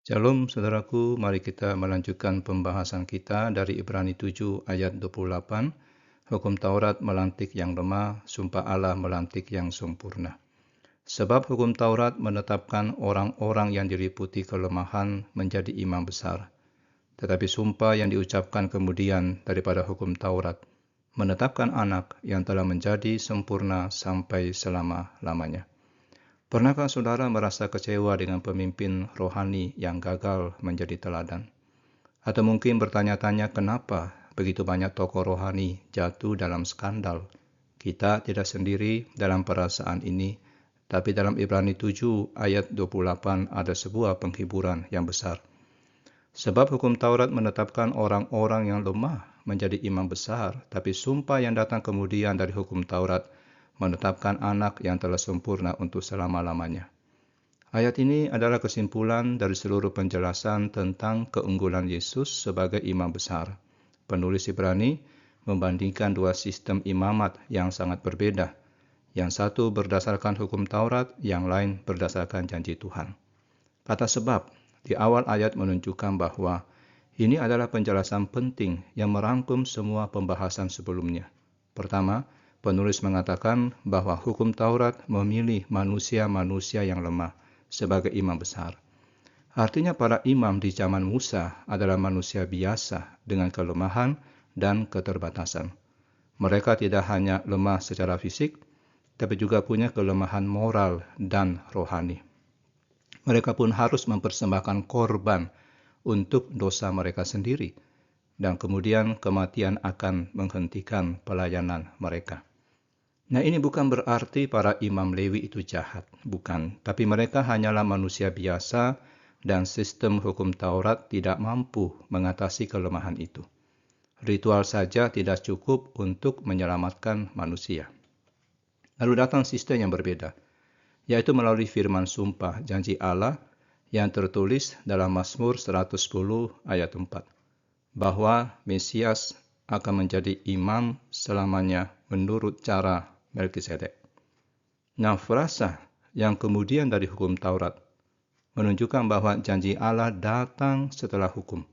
Shalom saudaraku, mari kita melanjutkan pembahasan kita dari Ibrani 7 ayat 28. Hukum Taurat melantik yang lemah, sumpah Allah melantik yang sempurna. Sebab hukum Taurat menetapkan orang-orang yang diliputi kelemahan menjadi imam besar. Tetapi sumpah yang diucapkan kemudian daripada hukum Taurat menetapkan anak yang telah menjadi sempurna sampai selama-lamanya. Pernahkah saudara merasa kecewa dengan pemimpin rohani yang gagal menjadi teladan? Atau mungkin bertanya-tanya kenapa begitu banyak tokoh rohani jatuh dalam skandal? Kita tidak sendiri dalam perasaan ini, tapi dalam Ibrani 7 ayat 28 ada sebuah penghiburan yang besar. Sebab hukum Taurat menetapkan orang-orang yang lemah menjadi imam besar, tapi sumpah yang datang kemudian dari hukum Taurat menetapkan anak yang telah sempurna untuk selama-lamanya. Ayat ini adalah kesimpulan dari seluruh penjelasan tentang keunggulan Yesus sebagai imam besar. Penulis Ibrani membandingkan dua sistem imamat yang sangat berbeda. Yang satu berdasarkan hukum Taurat, yang lain berdasarkan janji Tuhan. Kata sebab di awal ayat menunjukkan bahwa ini adalah penjelasan penting yang merangkum semua pembahasan sebelumnya. Pertama, penulis mengatakan bahwa hukum Taurat memilih manusia-manusia yang lemah sebagai imam besar. Artinya para imam di zaman Musa adalah manusia biasa dengan kelemahan dan keterbatasan. Mereka tidak hanya lemah secara fisik, tapi juga punya kelemahan moral dan rohani. Mereka pun harus mempersembahkan korban untuk dosa mereka sendiri, dan kemudian kematian akan menghentikan pelayanan mereka. Nah, ini bukan berarti para imam Lewi itu jahat, bukan. Tapi mereka hanyalah manusia biasa dan sistem hukum Taurat tidak mampu mengatasi kelemahan itu. Ritual saja tidak cukup untuk menyelamatkan manusia. Lalu datang sistem yang berbeda, yaitu melalui firman sumpah janji Allah yang tertulis dalam Mazmur 110 ayat 4, bahwa Mesias akan menjadi imam selamanya menurut cara Melkisedek. Nah, frasa yang kemudian dari hukum Taurat menunjukkan bahwa janji Allah datang setelah hukum.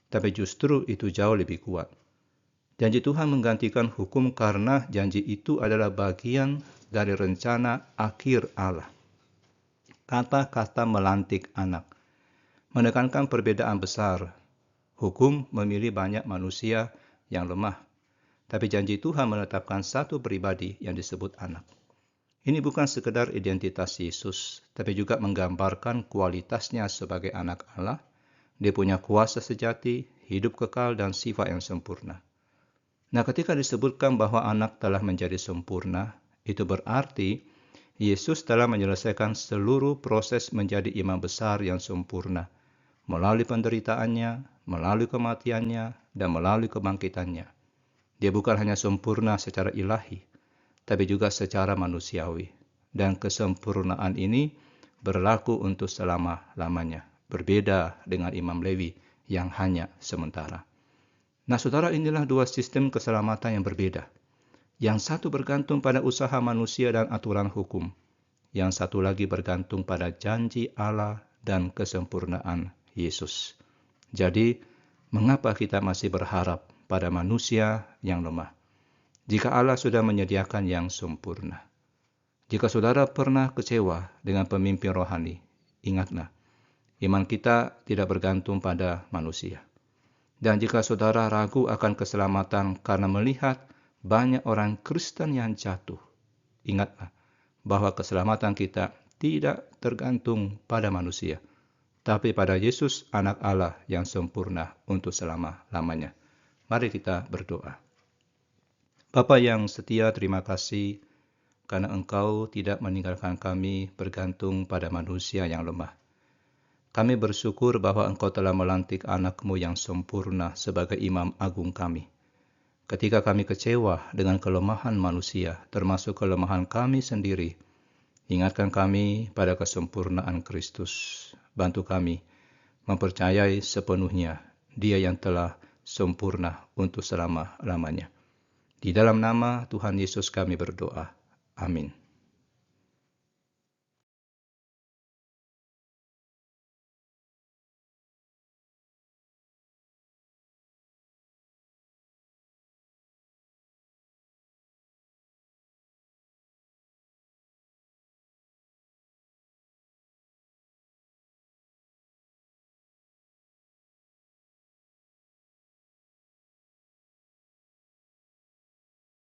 Tapi justru itu jauh lebih kuat. Janji Tuhan menggantikan hukum karena janji itu adalah bagian dari rencana akhir Allah. Kata-kata melantik anak menekankan perbedaan besar. Hukum memilih banyak manusia yang lemah. Tapi janji Tuhan menetapkan satu pribadi yang disebut anak. Ini bukan sekedar identitas Yesus, tapi juga menggambarkan kualitasnya sebagai anak Allah. Dia punya kuasa sejati, hidup kekal, dan sifat yang sempurna. Nah, ketika disebutkan bahwa anak telah menjadi sempurna, itu berarti Yesus telah menyelesaikan seluruh proses menjadi imam besar yang sempurna, melalui penderitaannya, melalui kematiannya, dan melalui kebangkitannya. Dia bukan hanya sempurna secara ilahi, tapi juga secara manusiawi. Dan kesempurnaan ini berlaku untuk selama-lamanya. Berbeda dengan Imam Lewi yang hanya sementara. Nah, saudara, inilah dua sistem keselamatan yang berbeda. Yang satu bergantung pada usaha manusia dan aturan hukum. Yang satu lagi bergantung pada janji Allah dan kesempurnaan Yesus. Jadi, mengapa kita masih berharap pada manusia yang lemah, jika Allah sudah menyediakan yang sempurna? Jika saudara pernah kecewa dengan pemimpin rohani, ingatlah, iman kita tidak bergantung pada manusia. Dan jika saudara ragu akan keselamatan karena melihat banyak orang Kristen yang jatuh, ingatlah bahwa keselamatan kita tidak tergantung pada manusia, tapi pada Yesus anak Allah yang sempurna untuk selama-lamanya. Mari kita berdoa. Bapa yang setia, terima kasih karena Engkau tidak meninggalkan kami bergantung pada manusia yang lemah. Kami bersyukur bahwa Engkau telah melantik anak-Mu yang sempurna sebagai imam agung kami. Ketika kami kecewa dengan kelemahan manusia, termasuk kelemahan kami sendiri, ingatkan kami pada kesempurnaan Kristus. Bantu kami mempercayai sepenuhnya Dia yang telah sempurna untuk selama-lamanya. Di dalam nama Tuhan Yesus kami berdoa. Amin.